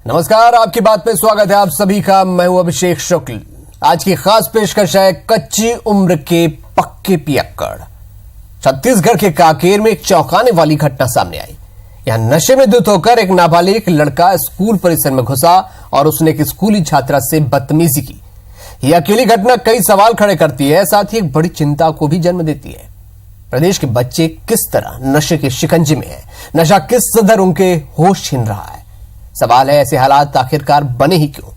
नमस्कार, आपकी बात में स्वागत है आप सभी का। मैं हूं अभिषेक शुक्ल। आज की खास पेशकश है कच्ची उम्र के पक्के पियक्कड़। छत्तीसगढ़ के कांकेर में एक चौंकाने वाली घटना सामने आई। यहां नशे में धुत होकर एक नाबालिग लड़का स्कूल परिसर में घुसा और उसने एक स्कूली छात्रा से बदतमीजी की। यह अकेली घटना कई सवाल खड़े करती है, साथ ही एक बड़ी चिंता को भी जन्म देती है। प्रदेश के बच्चे किस तरह नशे के शिकंजे में हैं? नशा किस कदर उनके होश छीन रहा है? सवाल है, ऐसे हालात आखिरकार बने ही क्यों?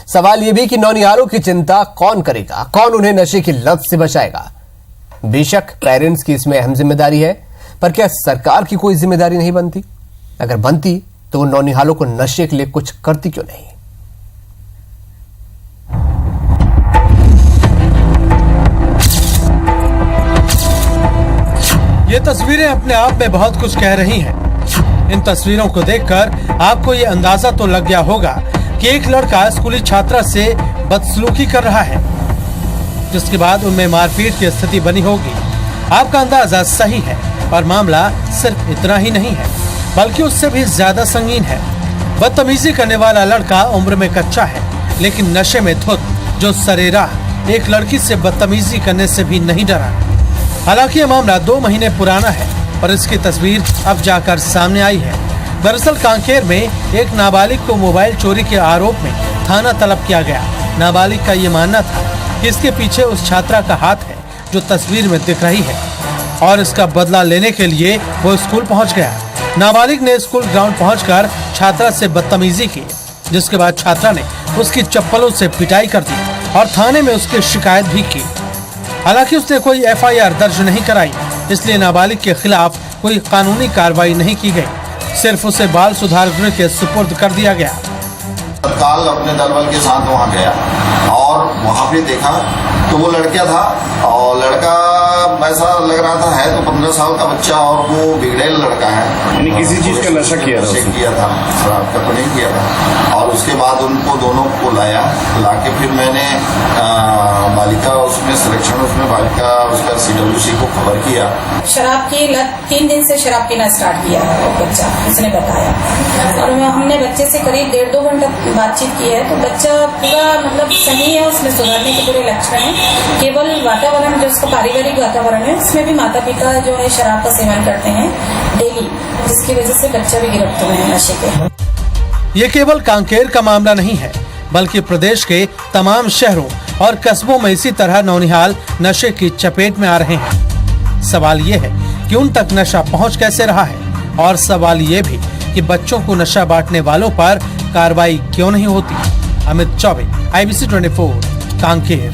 सवाल यह भी कि नौनिहालों की चिंता कौन करेगा, कौन उन्हें नशे की लत से बचाएगा? बेशक पेरेंट्स की इसमें अहम जिम्मेदारी है, पर क्या सरकार की कोई जिम्मेदारी नहीं बनती? अगर बनती तो वो नौनिहालों को नशे के लिए कुछ करती क्यों नहीं? ये तस्वीरें अपने आप में बहुत कुछ कह रही हैं। इन तस्वीरों को देखकर आपको ये अंदाजा तो लग गया होगा कि एक लड़का स्कूली छात्रा से बदसलूकी कर रहा है, जिसके बाद उनमें मारपीट की स्थिति बनी होगी। आपका अंदाजा सही है और मामला सिर्फ इतना ही नहीं है, बल्कि उससे भी ज्यादा संगीन है। बदतमीजी करने वाला लड़का उम्र में कच्चा है, लेकिन नशे में धुत जो सरेराह एक लड़की से बदतमीजी करने से भी नहीं डरा। हालांकि यह मामला 2 महीने पुराना है और इसकी तस्वीर अब जाकर सामने आई है। दरअसल कांकेर में एक नाबालिग को मोबाइल चोरी के आरोप में थाना तलब किया गया। नाबालिग का ये मानना था कि इसके पीछे उस छात्रा का हाथ है जो तस्वीर में दिख रही है, और इसका बदला लेने के लिए वो स्कूल पहुंच गया। नाबालिग ने स्कूल ग्राउंड पहुंचकर छात्रा से बदतमीजी की, जिसके बाद छात्रा ने उसकी चप्पलों से पिटाई कर दी और थाने में उसकी शिकायत भी की। हालांकि उसने कोई FIR दर्ज नहीं कराई, इसलिए नाबालिग के खिलाफ कोई कानूनी कार्रवाई नहीं की गई। सिर्फ उसे बाल सुधार गृह के सुपुर्द कर दिया गया। तत्काल अपने दलबल के साथ वहाँ गया और वहाँ पे देखा तो वो लड़का था, और लड़का ऐसा लग रहा था है तो 15 साल का बच्चा, और वो बिगड़ेल लड़का है। यानी किसी चीज का नशा किया था, शराब का तो नहीं किया था। और उसके बाद उनको दोनों को लाके फिर मैंने बालिका उसमें सिलेक्शन उसमें बालिका उसका CWC को खबर किया। शराब की लत 3 दिन से शराब पीना स्टार्ट किया है वो बच्चा, उसने बताया। और हमने बच्चे से करीब 1.5-2 घंटा बातचीत की है, तो बच्चा पूरा मतलब सही है, उसमें सुधरने के पूरे लक्षण हैं। केवल वातावरण जो उसका पारिवारिक वातावरण है, उसमें भी माता पिता जो है शराब का सेवन करते हैं डेली, जिसकी वजह से बच्चा भी गिरफ्त हुए हैं नशे के। ये केवल कांकेर का मामला नहीं है, बल्कि प्रदेश के तमाम शहरों और कस्बों में इसी तरह नौनिहाल नशे की चपेट में आ रहे हैं। सवाल ये है कि उन तक नशा पहुंच कैसे रहा है, और सवाल ये भी कि बच्चों को नशा बांटने वालों पर कार्रवाई क्यों नहीं होती। अमित चौबे, IBC 24, कांकेर।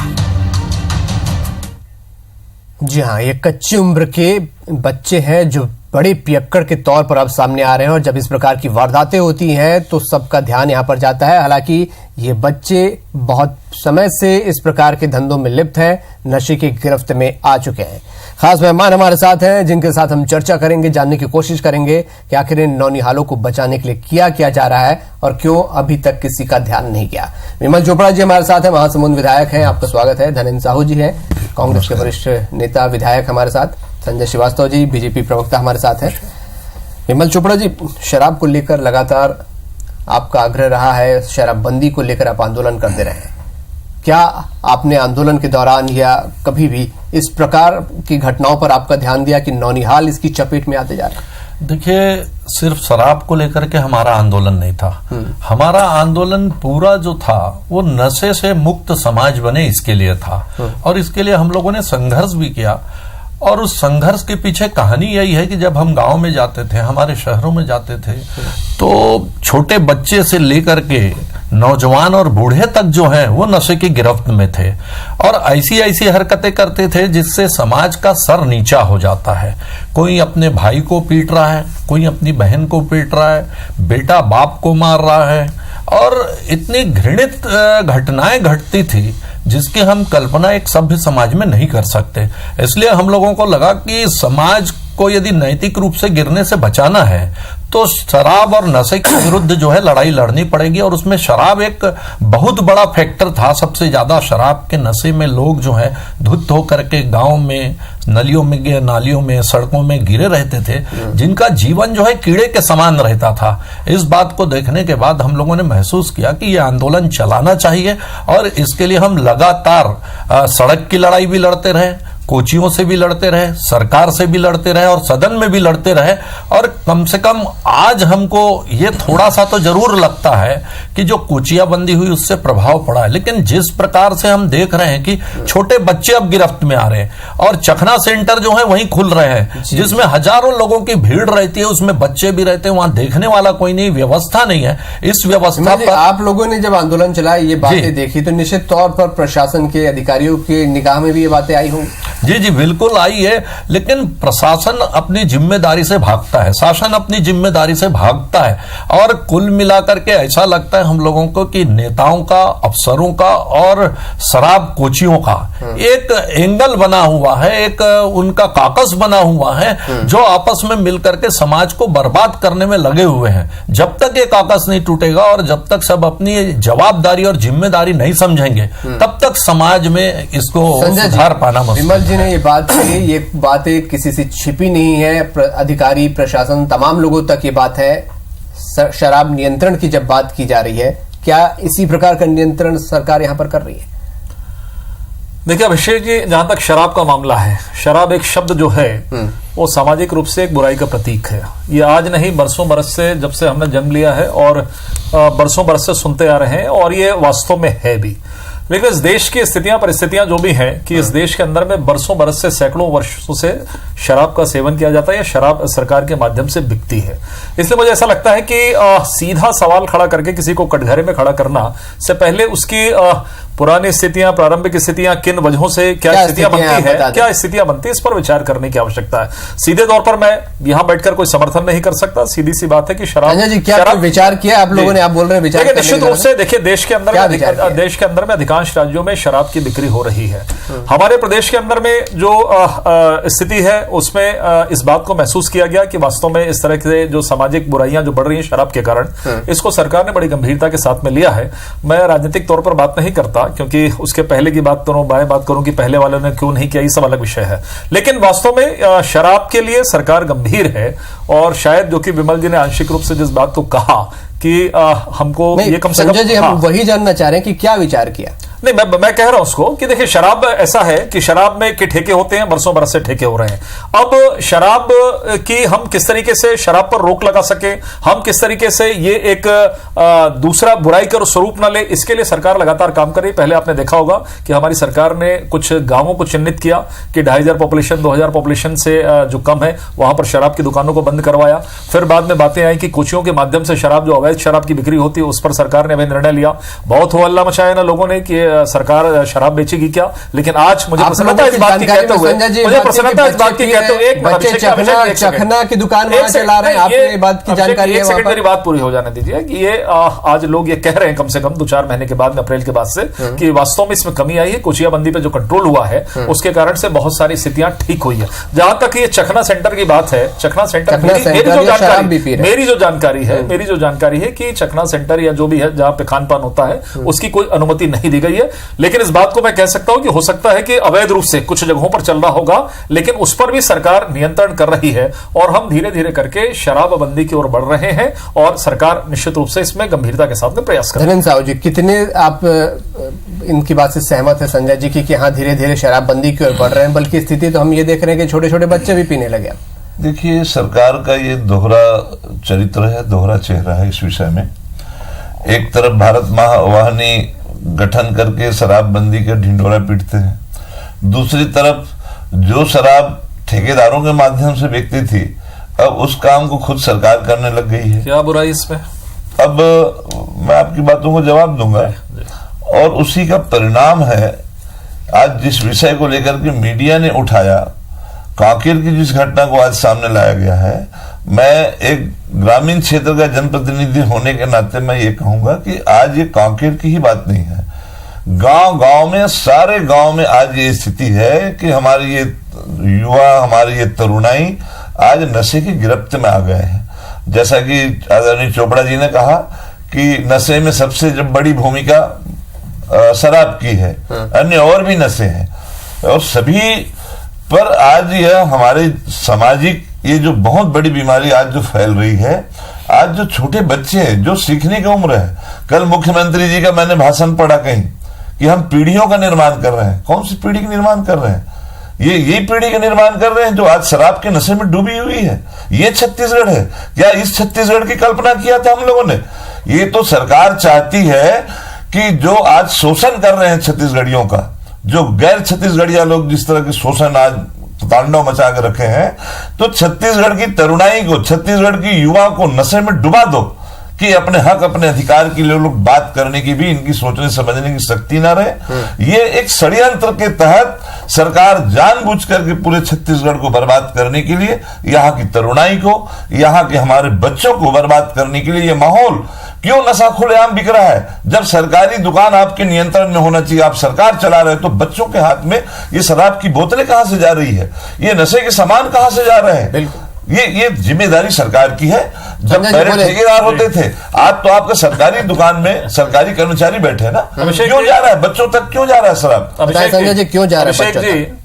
जी हाँ, ये कच्ची उम्र के बच्चे हैं जो बड़े पियक्कड़ के तौर पर अब सामने आ रहे हैं, और जब इस प्रकार की वारदातें होती हैं तो सबका ध्यान यहां पर जाता है। हालांकि ये बच्चे बहुत समय से इस प्रकार के धंधों में लिप्त हैं, नशे की गिरफ्त में आ चुके हैं। खास मेहमान हमारे साथ हैं, जिनके साथ हम चर्चा करेंगे, जानने की कोशिश करेंगे कि आखिर इन नौनिहालों को बचाने के लिए किया जा रहा है और क्यों अभी तक किसी का ध्यान नहीं गया। विमल चोपड़ा जी हमारे साथ हैं, महासमुंद विधायक हैं, आपका स्वागत है। धनेन्द्र साहू जी हैं, कांग्रेस के वरिष्ठ नेता विधायक हमारे साथ। संजय श्रीवास्तव जी, BJP प्रवक्ता हमारे साथ हैं। विमल चोपड़ा जी, शराब को लेकर लगातार आपका आग्रह रहा है, शराबबंदी को लेकर आप आंदोलन करते रहे हैं। क्या आपने आंदोलन के दौरान या कभी भी इस प्रकार की घटनाओं पर आपका ध्यान दिया कि नौनिहाल इसकी चपेट में आते जा रहे हैं? देखिए, सिर्फ शराब को लेकर के हमारा आंदोलन नहीं था। हमारा आंदोलन पूरा जो था वो नशे से मुक्त समाज बने इसके लिए था, और इसके लिए हम लोगों ने संघर्ष भी किया। और उस संघर्ष के पीछे कहानी यही है कि जब हम गांव में जाते थे, हमारे शहरों में जाते थे, तो छोटे बच्चे से लेकर के नौजवान और बूढ़े तक जो है वो नशे की गिरफ्त में थे, और ऐसी हरकतें करते थे जिससे समाज का सर नीचा हो जाता है। कोई अपने भाई को पीट रहा है, कोई अपनी बहन को पीट रहा है, बेटा बाप को मार रहा है, और इतनी घृणित घटनाएं घटती थी जिसकी हम कल्पना एक सभ्य समाज में नहीं कर सकते। इसलिए हम लोगों को लगा कि समाज को यदि नैतिक रूप से गिरने से बचाना है तो शराब और नशे के विरुद्ध जो है लड़ाई लड़नी पड़ेगी, और उसमें शराब एक बहुत बड़ा फैक्टर था। सबसे ज्यादा शराब के नशे में लोग जो है धुत होकर के गांव में नलियों में, नालियों में, सड़कों में गिरे रहते थे, जिनका जीवन जो है कीड़े के समान रहता था। इस बात को देखने के बाद हम लोगों ने महसूस किया कि यह आंदोलन चलाना चाहिए और इसके लिए हम लगातार सड़क की लड़ाई भी लड़ते रहे, कोचियों से भी लड़ते रहे, सरकार से भी लड़ते रहे और सदन में भी लड़ते रहे। और कम से कम आज हमको ये थोड़ा सा तो जरूर लगता है कि जो कोचियाबंदी हुई उससे प्रभाव पड़ा है, लेकिन जिस प्रकार से हम देख रहे हैं कि छोटे बच्चे अब गिरफ्त में आ रहे हैं और चखना सेंटर जो है वहीं खुल रहे हैं, जिसमें हजारों लोगों की भीड़ रहती है, उसमें बच्चे भी रहते हैं, वहां देखने वाला कोई नहीं, व्यवस्था नहीं है। इस व्यवस्था पर आप लोगों ने जब आंदोलन चलाया, ये बातें देखी, तो निश्चित तौर पर प्रशासन के अधिकारियों के निगाह में भी ये बातें आई होंगी। जी जी बिल्कुल आई है, लेकिन प्रशासन अपनी जिम्मेदारी से भागता है, शासन अपनी जिम्मेदारी से भागता है। और कुल मिलाकर के ऐसा लगता है हम लोगों को कि नेताओं का, अफसरों का और शराब कोचियों का एक एंगल बना हुआ है, एक उनका काकस बना हुआ है, जो आपस में मिलकर के समाज को बर्बाद करने में लगे हुए हैं। जब तक ये काकस नहीं टूटेगा और जब तक सब अपनी जवाबदारी और जिम्मेदारी नहीं समझेंगे, तब तक समाज में इसको सुधार पाना मुश्किल। जी ने ये बात कही, ये बातें किसी से छिपी नहीं है, अधिकारी, प्रशासन, तमाम लोगों तक ये बात है। शराब नियंत्रण की जब बात की जा रही है, क्या इसी प्रकार का नियंत्रण सरकार यहां पर कर रही है? देखिए अभिषेक जी, जहां तक शराब का मामला है, शराब एक शब्द जो है वो सामाजिक रूप से एक बुराई का प्रतीक है। ये आज नहीं, बरसों बरस से, जब से हमने जन्म लिया है और बरसों बरस से सुनते आ रहे हैं, और ये वास्तव में है भी। लेकिन इस देश की स्थितियां, परिस्थितियां जो भी हैं कि इस देश के अंदर में बरसों बरस से, सैकड़ों वर्षों से शराब का सेवन किया जाता है या शराब सरकार के माध्यम से बिकती है। इसलिए मुझे ऐसा लगता है कि सीधा सवाल खड़ा करके किसी को कटघरे में खड़ा करना से पहले उसकी पुरानी स्थितियां, प्रारंभिक स्थितियां, किन वजहों से क्या स्थितियां बनती है, क्या स्थितियां बनती है, इस पर विचार करने की आवश्यकता है। सीधे तौर पर मैं यहां बैठकर कोई समर्थन नहीं कर सकता। सीधी सी बात है कि शराब जी, क्या विचार किया आप लोगों ने? आप बोल रहे हैं विचार। निश्चित रूप से देखिए, देश के अंदर में अधिकांश राज्यों में शराब की बिक्री हो रही है। हमारे प्रदेश के अंदर में जो स्थिति है उसमें इस बात को महसूस किया गया कि वास्तव में इस तरह से जो सामाजिक बुराइयां जो बढ़ रही हैं शराब के कारण, इसको सरकार ने बड़ी गंभीरता के साथ में लिया है। मैं राजनीतिक तौर पर बात नहीं करता, क्योंकि उसके पहले की बात करूं, बात करूं कि पहले वालों ने क्यों नहीं किया, ये सब अलग विषय है। लेकिन वास्तव में शराब के लिए सरकार गंभीर है। और शायद जो कि विमल जी ने आंशिक रूप से जिस बात को कहा कि हमको ये कम से कम, संजय जी, हम वही जानना चाह रहे हैं कि क्या विचार किया। नहीं, मैं कह रहा हूं उसको कि देखिए, शराब ऐसा है कि शराब में के ठेके होते हैं, बरसों बरस से ठेके हो रहे हैं। अब शराब की हम किस तरीके से शराब पर रोक लगा सके, हम किस तरीके से ये एक दूसरा बुराई का स्वरूप न ले, इसके लिए सरकार लगातार काम कर रही है। पहले आपने देखा होगा कि हमारी सरकार ने कुछ गांवों को चिन्हित किया कि 2500 पॉपुलेशन, 2000 पॉपुलेशन से जो कम है वहां पर शराब की दुकानों को बंद करवाया। फिर बाद में बातें आई कि कोचियों के माध्यम से शराब, जो अवैध शराब की बिक्री होती है, उस पर सरकार ने अभी निर्णय लिया। बहुत हो हल्ला मचाया ना लोगों ने कि सरकार शराब बेचेगी क्या। लेकिन आज मुझे प्रसन्नता इस बात की कहते हुए, मुझे प्रसन्नता इस बात की कहते हुए, एक चखना की दुकान चला रहे हैं, आपने बात की जानकारी है, मेरी बात पूरी हो जाने दीजिए कि ये आज लोग ये कह रहे हैं कम से कम 2-4 महीने के बाद में, अप्रैल के बाद से, कि वास्तव में इसमें कमी आई है। कोचियाबंदी पे जो कंट्रोल हुआ है उसके कारण से बहुत सारी स्थितियां ठीक हुई है। जहां तक ये चखना सेंटर की बात है, चखना सेंटर, मेरी जो जानकारी है कि चखना सेंटर या जो भी है जहां पे खान पान होता है, उसकी कोई अनुमति नहीं दी गई है। लेकिन इस बात को मैं कह सकता हूं कि हो सकता है कि अवैध रूप से कुछ जगहों पर चल रहा होगा, लेकिन उस पर भी सरकार नियंत्रण कर रही है और हम धीरे धीरे करके शराबबंदी की ओर बढ़ रहे हैं और सरकार निश्चित रूप से इसमें गंभीरता के साथ में प्रयास कर रही है। धीरेन्द्र साहू जी, कितने आप इनकी बात से सहमत है संजय जी की हाँ धीरे धीरे शराबबंदी की ओर बढ़ रहे हैं, बल्कि स्थिति तो हम ये देख रहे हैं कि छोटे छोटे बच्चे भी पीने लगे। देखिए, सरकार का ये दोहरा चरित्र है, दोहरा चेहरा है इस विषय में। एक तरफ भारत महावाहिनी गठन करके शराबबंदी का ढिंढोरा पीटते हैं, दूसरी तरफ जो शराब ठेकेदारों के माध्यम से बिकती थी, अब उस काम को खुद सरकार करने लग गई है। क्या बुराई इसमें? अब मैं आपकी बातों को जवाब दूंगा और उसी का परिणाम है आज जिस विषय को लेकर के मीडिया ने उठाया, कांकेर की जिस घटना को आज सामने लाया गया है। मैं एक ग्रामीण क्षेत्र का जनप्रतिनिधि होने के नाते मैं ये कहूंगा कि आज ये कांकेर की ही बात नहीं है, गांव गांव में, सारे गांव में आज ये स्थिति है कि हमारी ये युवा, हमारी ये तरुणाई आज नशे की गिरफ्त में आ गए हैं। जैसा कि आदरणीय चोपड़ा जी ने कहा कि नशे में सबसे जब बड़ी भूमिका शराब की है, अन्य और भी नशे हैं और सभी पर आज यह हमारे सामाजिक ये जो बहुत बड़ी बीमारी आज जो फैल रही है, आज जो छोटे बच्चे हैं जो सीखने की उम्र है, कल मुख्यमंत्री जी का मैंने भाषण पढ़ा कहीं कि हम पीढ़ियों का निर्माण कर रहे हैं। कौन सी पीढ़ी का निर्माण कर रहे हैं? ये पीढ़ी का निर्माण कर रहे हैं जो आज शराब के नशे में डूबी हुई है। ये छत्तीसगढ़ है क्या? इस छत्तीसगढ़ की कल्पना किया था हम लोगों ने? ये तो सरकार चाहती है कि जो आज शोषण कर रहे हैं छत्तीसगढ़ियों का, जो गैर छत्तीसगढ़िया लोग जिस तरह के शोषण आज तांडव मचा के रखे हैं, तो छत्तीसगढ़ की तरुणाई को, छत्तीसगढ़ की युवा को नशे में डुबा दो कि अपने हक अपने अधिकार के लिए लोग बात करने की भी इनकी सोचने समझने की शक्ति ना रहे। ये एक षड्यंत्र के तहत सरकार जानबूझ करके पूरे छत्तीसगढ़ को बर्बाद करने के लिए, यहाँ की तरुणाई को, यहाँ के हमारे बच्चों को बर्बाद करने के लिए ये माहौल क्यों नशा खुलेआम बिक रहा है? जब सरकारी दुकान आपके नियंत्रण में होना चाहिए, आप सरकार चला रहे हो, तो बच्चों के हाथ में ये शराब की बोतलें कहां से जा रही है? ये नशे के सामान कहां से जा रहे हैं? ये जिम्मेदारी सरकार की है। जब पहले ठेकेदार होते थे, आज तो आपका सरकारी दुकान में सरकारी कर्मचारी बैठे ना, क्यों जा रहा है बच्चों तक? क्यों जा रहा है शराब? संजय जी क्यों जा रहा है बच्चों तक?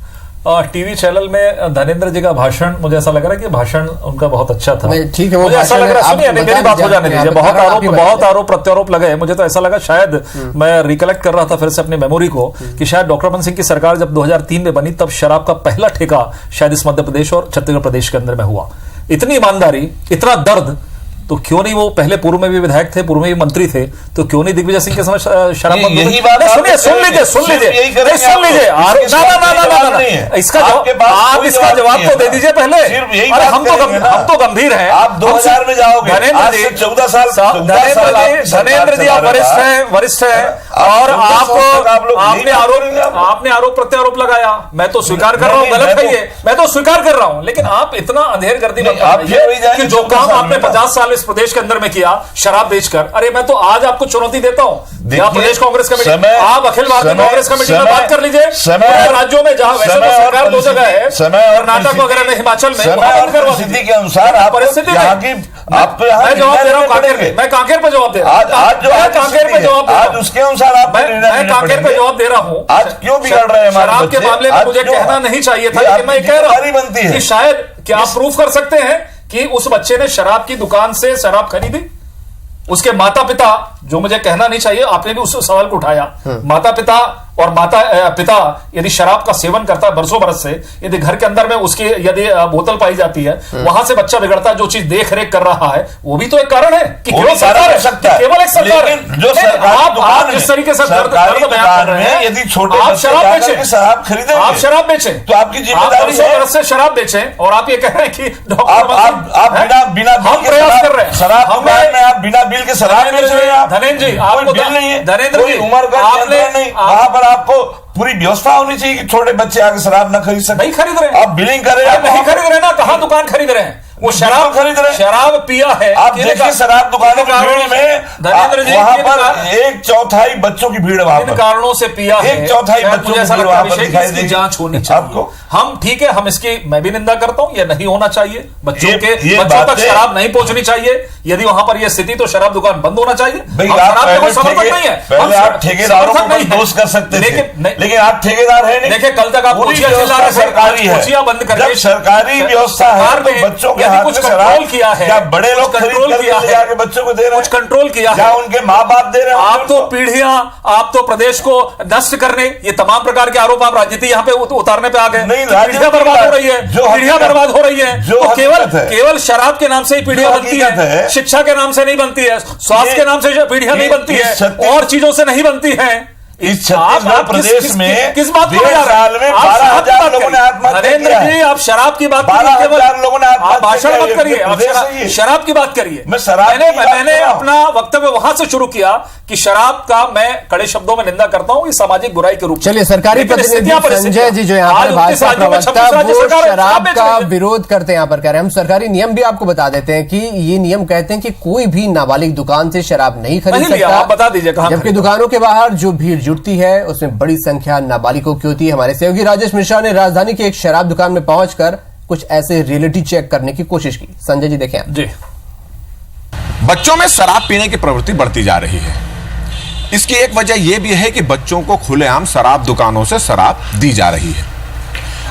टीवी चैनल में धर्मेंद्र जी का भाषण, मुझे ऐसा लग रहा है कि भाषण उनका बहुत अच्छा था। ठीक है, वो मुझे ऐसा लग रहा है, सुनिए मेरी बात हो जाने दीजिए। बहुत आरोप प्रत्यारोप लगे, मुझे तो ऐसा लगा, शायद मैं रिकलेक्ट कर रहा था फिर से अपनी मेमोरी को, कि शायद डॉक्टर रमन सिंह की सरकार जब 2003 में बनी, तब शराब का पहला ठेका शायद इस मध्य प्रदेश और छत्तीसगढ़ प्रदेश के अंदर में हुआ। इतनी ईमानदारी, इतना दर्द, तो क्यों नहीं वो पहले पूर्व में भी विधायक थे, पूर्व में भी मंत्री थे, तो क्यों नहीं दिग्विजय सिंह के समय शराब बंद? यही बात सुनिए, सुन लीजिए इसका आप इसका जवाब तो दे दीजिए पहले। अरे हम तो गंभीर हैं। आप 2000 में जाओगे, आज से 14 साल धर्मेंद्र जी आप वरिष्ठ हैं और आपने आरोप प्रत्यारोप लगाया, मैं तो स्वीकार कर रहा हूँ, गलत है ये, मैं तो स्वीकार कर रहा हूँ, लेकिन आप इतना अंधेर गर्दी कि जो काम आपने 50 साल इस प्रदेश के अंदर में किया शराब बेचकर, अरे मैं तो आज आपको चुनौती देता हूँ, प्रदेश कांग्रेस कमेटी, आप अखिल भारतीय कांग्रेस कमेटी में बात कर लीजिए, राज्यों में जहां वैसे तो सरकार दो जगह है, कर्नाटक वगैरह में, हिमाचल में, परिस्थिति के अनुसार परिस्थिति आप तो यहाँ जवाब दे रहा हूँ, मैं कांकेर पे जवाब दे रहा हूँ, आज उसके अनुसार आप मैं कांकेर पे जवाब दे रहा हूँ। आज क्यों बिगड़ रहे हैं? शराब के मामले में मुझे कहना नहीं चाहिए था, लेकिन मैं कह रहा हूँ कि शायद क्या आप प्रूफ कर सकते हैं कि उस बच्चे ने शराब की दुकान से शराब खरीदी? उसके माता पिता, जो मुझे कहना नहीं चाहिए, आपने भी उस सवाल को उठाया, माता पिता और पिता यदि शराब का सेवन करता है बरसों बरस से, यदि घर के अंदर में उसकी यदि बोतल पाई जाती है, वहां से बच्चा बिगड़ता है, जो चीज देख रेख कर रहा है, वो भी तो एक कारण है कि केवल सरकार है, केवल एक सरकार है। जो आप जिस तरीके से दर्द बयान कर रहे हैं, यदि छोटे आप शराब बेचें, शराब खरीदें, आप शराब बेचें, तो आपकी जिम्मेदारी है बरस से शराब बेचें, और आप ये कह रहे हैं कि आप बिना हम प्रयास कर रहे हैं, शराब में आप बिना बिल के शराब बेच रहे हैं। धनेंद्र जी, आपको बिल नहीं है, धनेंद्र जी, उम्र का नहीं, वहां पर आपको पूरी व्यवस्था होनी चाहिए कि छोटे बच्चे आगे शराब न खरीद सके। नहीं खरीद रहे, आप बिलिंग करें, नहीं खरीद रहे ना, कहाँ दुकान खरीद रहे हैं? वो शराब खरीद रहे, शराब पिया है। आप देखिए शराब दुकानों की भीड़ में वहां पर 1/4 बच्चों की भीड़, वहां पर कारणों से पिया है, 1/4 बच्चों की भीड़ वहां पर दिखाई देगी। जांच होनी चाहिए आपको। हम ठीक है, हम इसकी मैं भी निंदा करता हूं, ये नहीं होना चाहिए, बच्चों तक शराब नहीं पहुंचनी चाहिए। यदि वहां पर यह स्थिति, तो शराब दुकान बंद होना चाहिए। समर्थक नहीं है, पहले आप ठेकेदारों को दोष कर सकते थे, लेकिन आप ठेकेदार है नहीं। देखिए कल तक आप सरकारी है, बंद कर, सरकारी व्यवस्था है, बच्चों के कुछ कंट्रोल किया है, क्या बड़े लोग कंट्रोल किया है, बच्चों को दे रहे हैं, कुछ कंट्रोल किया है, क्या उनके माँ बाप दे रहे हैं? आप तो पीढ़ियां, आप तो प्रदेश को नष्ट करने, ये तमाम प्रकार के आरोप आप राजनीति यहाँ पे उतारने पे आ गए। पीढ़ियां बर्बाद हो रही है, पीढ़ियां बर्बाद हो रही है, तो केवल शराब के नाम से ही पीढ़ियां बनती है, शिक्षा के नाम से नहीं बनती है, स्वास्थ्य के नाम से पीढ़ियां नहीं बनती है, और चीजों से नहीं बनती है। इस छत्तीसगढ़ प्रदेश में किस बात को साल में 12,000 लोगों ने आत्महत्या किया है। जी, आप शराब की बात, 12,000 लोगों ने आप भाषण मत करिए, आप शराब की बात करिए। मैंने अपना वक्तव्य वहां से शुरू किया कि शराब का मैं कड़े शब्दों में निंदा करता हूं, ये सामाजिक बुराई के रूप में। चलिए, सरकारी प्रतिनिधि संजय जी जो यहाँ पर भाजपा प्रवक्ता, वो शराब का विरोध करते हैं, यहाँ पर कह रहे हैं हम सरकारी नियम भी आपको बता देते हैं कि ये नियम कहते हैं कि कोई भी नाबालिग दुकान से शराब नहीं खरीद सकता। बता दीजिए कहां, जबकि दुकानों के बाहर जो भीड़ जुटती है उसमें बड़ी संख्या नाबालिगों की होती है। हमारे सहयोगी राजेश मिश्रा ने राजधानी की एक शराब दुकान में पहुंचकर कुछ ऐसे रियलिटी चेक करने की कोशिश की। संजय जी देखें जी। बच्चों में शराब पीने की प्रवृत्ति बढ़ती जा रही है। इसकी एक वजह यह भी है कि बच्चों को खुलेआम शराब दुकानों से शराब दी जा रही है।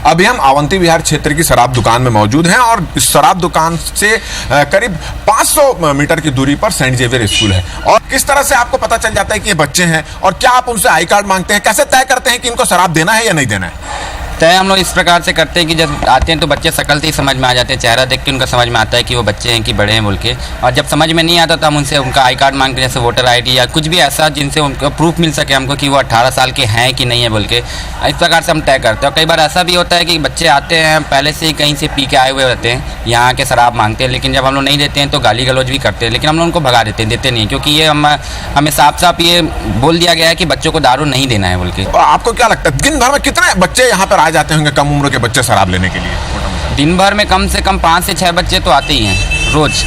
अभी हम अवंती विहार क्षेत्र की शराब दुकान में मौजूद हैं और इस शराब दुकान से करीब 500 मीटर की दूरी पर सेंट जेवियर स्कूल है। और किस तरह से आपको पता चल जाता है कि ये बच्चे हैं और क्या आप उनसे आई कार्ड मांगते हैं, कैसे तय करते हैं कि इनको शराब देना है या नहीं देना है? तय हम लोग इस प्रकार से करते हैं कि जब आते हैं तो बच्चे शक्ल से ही समझ में आ जाते हैं, चेहरा देख के उनका समझ में आता है कि वो बच्चे हैं कि बड़े हैं बोल के। और जब समझ में नहीं आता तो हम उनसे उनका आई कार्ड मांगते हैं, जैसे वोटर आईडी या कुछ भी ऐसा जिनसे उनको प्रूफ मिल सके हमको कि वो 18 साल के हैं कि नहीं है बोल के। इस प्रकार से हम तय करते हैं। और कई बार ऐसा भी होता है कि बच्चे आते हैं पहले से ही कहीं से पी के आए हुए रहते हैं, यहाँ के शराब मांगते हैं, लेकिन जब हम लोग नहीं देते हैं तो गाली गलौज भी करते हैं, लेकिन हम लोग उनको भगा देते हैं, देते नहीं, क्योंकि ये हमें साफ साफ ये बोल दिया गया है कि बच्चों को दारू नहीं देना है बोल के। आपको क्या लगता है दिन भर में कितने बच्चे यहाँ पर आ जाते होंगे कम उम्र के बच्चे शराब लेने के लिए? दिन भर में कम से कम 5 से 6 बच्चे तो आते ही हैं रोज।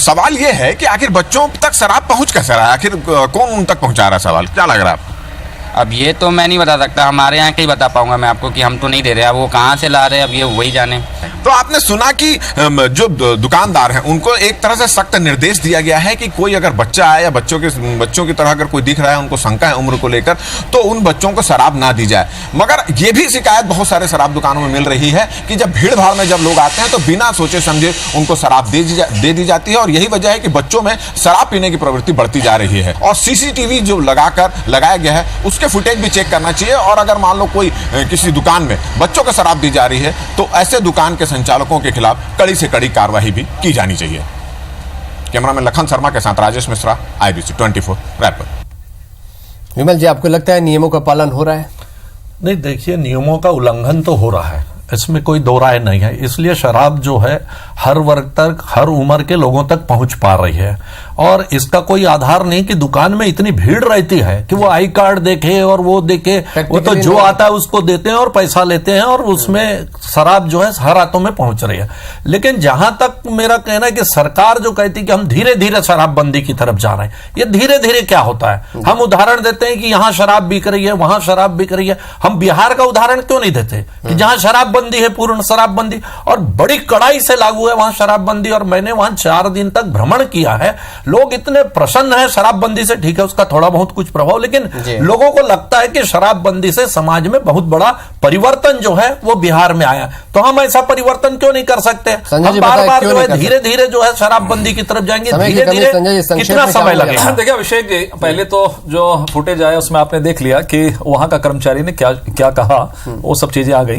सवाल ये है कि आखिर बच्चों तक शराब पहुंच कैसे रहा है, आखिर कौन उन तक पहुंचा रहा है, सवाल क्या लग रहा है आपको? अब ये तो मैं नहीं बता सकता, हमारे यहाँ कहीं बता पाऊंगा मैं आपको कि हम तो नहीं दे रहे, अब वो कहाँ से ला रहे हैं अब ये वही जाने। तो आपने सुना कि जो दुकानदार हैं उनको एक तरह से सख्त निर्देश दिया गया है कि कोई अगर बच्चा आए या बच्चों की तरह अगर कोई दिख रहा है, उनको शंका है उम्र को लेकर, तो उन बच्चों को शराब ना दी जाए। मगर ये भी शिकायत बहुत सारे शराब दुकानों में मिल रही है कि जब भीड़ भाड़ में जब लोग आते हैं तो बिना सोचे समझे उनको शराब दे दी जाती है। और यही वजह है कि बच्चों में शराब पीने की प्रवृत्ति बढ़ती जा रही है। और सीसीटीवी जो लगाया गया है उसके फुटेज भी चेक करना चाहिए। और अगर मान लो कोई किसी दुकान में बच्चों को शराब दी जा रही है तो ऐसे दुकान के संचालकों के खिलाफ कड़ी से कड़ी कार्रवाई भी की जानी चाहिए। कैमरामैन लखन शर्मा के साथ राजेश मिश्रा, IBC 24 रायपुर। विमल जी, आपको लगता है नियमों का पालन हो रहा है? नहीं, देखिए नियमों का उल्लंघन तो हो रहा है, इसमें कोई दो राय नहीं है। इसलिए शराब जो है हर वर्ग तक, हर उम्र के लोगों तक पहुंच पा रही है। और इसका कोई आधार नहीं कि दुकान में इतनी भीड़ रहती है कि वो आई कार्ड देखे और वो देखे, वो तो जो आता है उसको देते हैं और पैसा लेते हैं और उसमें शराब जो है हर हाथों में पहुंच रही है। लेकिन जहां तक मेरा कहना है कि सरकार जो कहती है कि हम धीरे धीरे शराबबंदी की तरफ जा रहे हैं, ये धीरे धीरे क्या होता है? हम उदाहरण देते हैं कि यहां शराब बिक रही है, वहां शराब बिक रही है। हम बिहार का उदाहरण क्यों नहीं देते कि जहां शराबबंदी है, पूर्ण शराबबंदी और बड़ी कड़ाई से लागू है वहां शराबबंदी। और मैंने वहां 4 दिन तक भ्रमण किया है, लोग इतने प्रसन्न हैं शराबबंदी से। ठीक है, उसका थोड़ा बहुत कुछ प्रभाव, लेकिन लोगों को लगता है कि शराबबंदी से समाज में बहुत बड़ा परिवर्तन जो है वो बिहार में आया। तो हम ऐसा परिवर्तन क्यों नहीं कर सकते? हम बार बार जो है धीरे धीरे जो है शराबबंदी की तरफ जाएंगे, धीरे धीरे कितना समय लगेगा? देखिए अभिषेक जी, पहले तो जो फुटेज आया उसमें आपने देख लिया कि वहां का कर्मचारी ने क्या कहा, वो सब चीजें आ गई।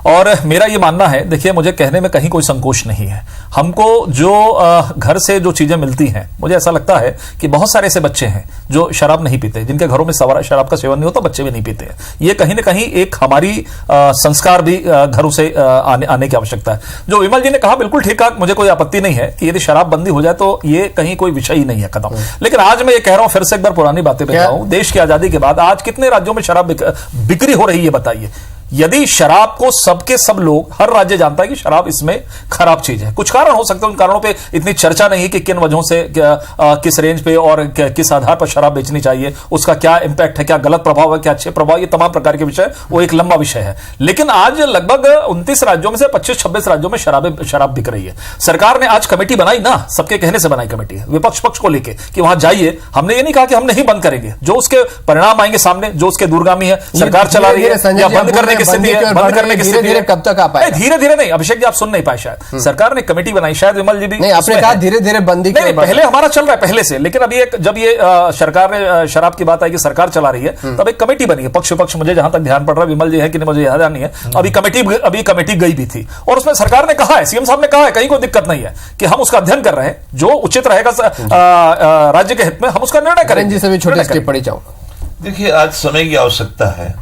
और मेरा ये मानना है, देखिए मुझे कहने में कहीं कोई संकोच नहीं है। हमको जो घर से जो चीजें मिलती हैं, मुझे ऐसा लगता है कि बहुत सारे ऐसे बच्चे हैं जो शराब नहीं पीते, जिनके घरों में शराब का सेवन नहीं होता, बच्चे भी नहीं पीते हैं। ये कहीं ना कहीं एक हमारी संस्कार भी घरों से आने की आवश्यकता है। जो विमल जी ने कहा बिल्कुल ठीक है, मुझे कोई आपत्ति नहीं है कि यदि शराब बंदी हो जाए तो ये कहीं कोई विषय ही नहीं है खत्म। लेकिन आज मैं ये कह रहा हूं, फिर से एक बार पुरानी बातें पे हूं, देश की आजादी के बाद आज कितने राज्यों में शराब बिक्री हो रही है बताइए। यदि शराब को सबके सब लोग, हर राज्य जानता है कि शराब इसमें खराब चीज है। कुछ कारण हो सकते हैं, उन कारणों पे इतनी चर्चा नहीं है कि किन वजहों से किस रेंज पे और किस आधार पर शराब बेचनी चाहिए, उसका क्या इंपैक्ट है, क्या गलत प्रभाव है, क्या अच्छे प्रभाव, ये तमाम प्रकार के विषय, वो एक लंबा विषय है। लेकिन आज लगभग 29 राज्यों में से 25-26 राज्यों में शराब बिक रही है। सरकार ने आज कमेटी बनाई ना, सबके कहने से बनाई कमेटी, विपक्ष पक्ष को लेकर कि वहां जाइए। हमने ये नहीं कहा कि हम नहीं बंद करेंगे, जो उसके परिणाम आएंगे सामने, जो उसके दूरगामी है, सरकार चला रही है या बंद करने बंद करने की स्थिति है। कब तक आ पाएगा? धीरे धीरे नहीं, अभिषेक जी आप सुन नहीं पाए शायद। सरकार ने कमेटी बनाई, शायद विमल जी भी नहीं, आपने कहा धीरे धीरे बंदी नहीं, पहले हमारा चल रहा है पहले से। लेकिन अभी जब ये सरकार ने शराब की बात आई कि सरकार चला रही है, तब एक कमेटी बनी है, पक्ष विपक्ष, मुझे जहां तक ध्यान पड़ रहा है, विमल जी है कि नहीं मुझे याद नहीं है, अभी कमेटी गई भी थी और उसमें सरकार ने कहा है, सीएम साहब ने कहा है, कहीं कोई दिक्कत नहीं है कि हम उसका अध्ययन कर रहे हैं, जो उचित रहेगा राज्य के हित में हम उसका निर्णय करेंगे। छोटे स्टेप पढ़ी जाऊंगा। देखिए, आज समय की आवश्यकता है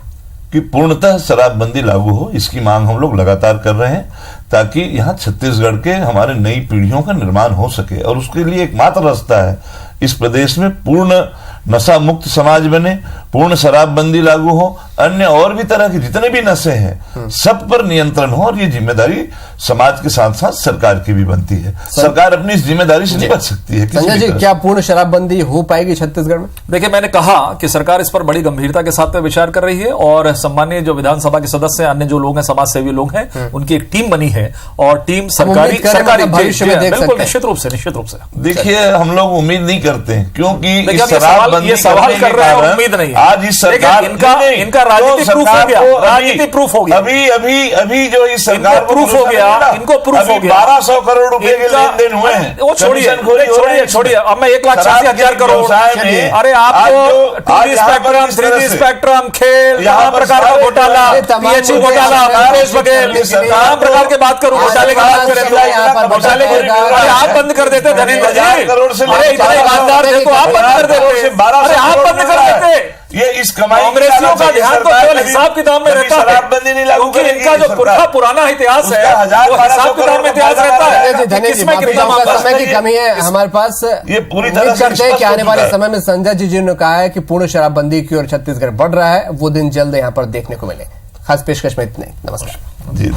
कि पूर्णतः शराबबंदी लागू हो, इसकी मांग हम लोग लगातार कर रहे हैं ताकि यहाँ छत्तीसगढ़ के हमारे नई पीढ़ियों का निर्माण हो सके। और उसके लिए एकमात्र रास्ता है इस प्रदेश में पूर्ण नशा मुक्त समाज बने, पूर्ण शराबबंदी लागू हो, अन्य और भी तरह के जितने भी नशे हैं सब पर नियंत्रण हो। और ये जिम्मेदारी समाज के साथ साथ सरकार की भी बनती है। सरकार अपनी इस जिम्मेदारी से नहीं बच सकती है। संजय जी, क्या पूर्ण शराबबंदी हो पाएगी छत्तीसगढ़ में? देखिए, मैंने कहा कि सरकार इस पर बड़ी गंभीरता के साथ विचार कर रही है और सम्मानीय जो विधानसभा के सदस्य, अन्य जो लोग हैं, समाज सेवी लोग हैं, उनकी एक टीम बनी है और टीम सरकारी भविष्य में देख सकते हैं। निश्चित रूप से देखिए, हम लोग उम्मीद नहीं करते क्योंकि ये सवाल कर रहे हैं, उम्मीद नहीं। आज इस सरकार इनका राजनीति प्रूफ हो गया, राजनीति प्रूफ हो गया। अभी जो इस सरकार को प्रूफ हो गया, इनको प्रूफ हो गया, 1200 करोड़ रुपए के लेन देन हुए हैं। वो छोड़िए, अब मैं 1,86,000 करोड़, अरे आपको 2D स्पेक्ट्रम, 3D स्पेक्ट्रम, खेल, तमाम प्रकार का घोटाला, PHU घोटाला, भूपेश बघेल, तमाम प्रकार के बात करूं, घोटाले की बात करें तो घोटाले अरे आप बंद कर देते धनेंद्र जी, अरे इतने ईमानदार थे तो आप बंद कर देते, अरे आप बंद कर देते। ये इस कमाई कांग्रेसियों का ध्यान तो केवल हिसाब किताब में रहता है, क्योंकि इनका जो पुराना इतिहास है वो हिसाब किताब में इतिहास रहता है। किसमें कितना समय की कमी है हमारे पास, ये पूरी तरह से करते हैं कि आने वाले समय में संजय जी ने कहा है कि पूर्ण शराबबंदी की ओर छत्तीसगढ़ बढ़ रहा है, वो दिन जल्द यहाँ पर देखने को मिले। खास पेशकश में इतने, नमस्कार। जी।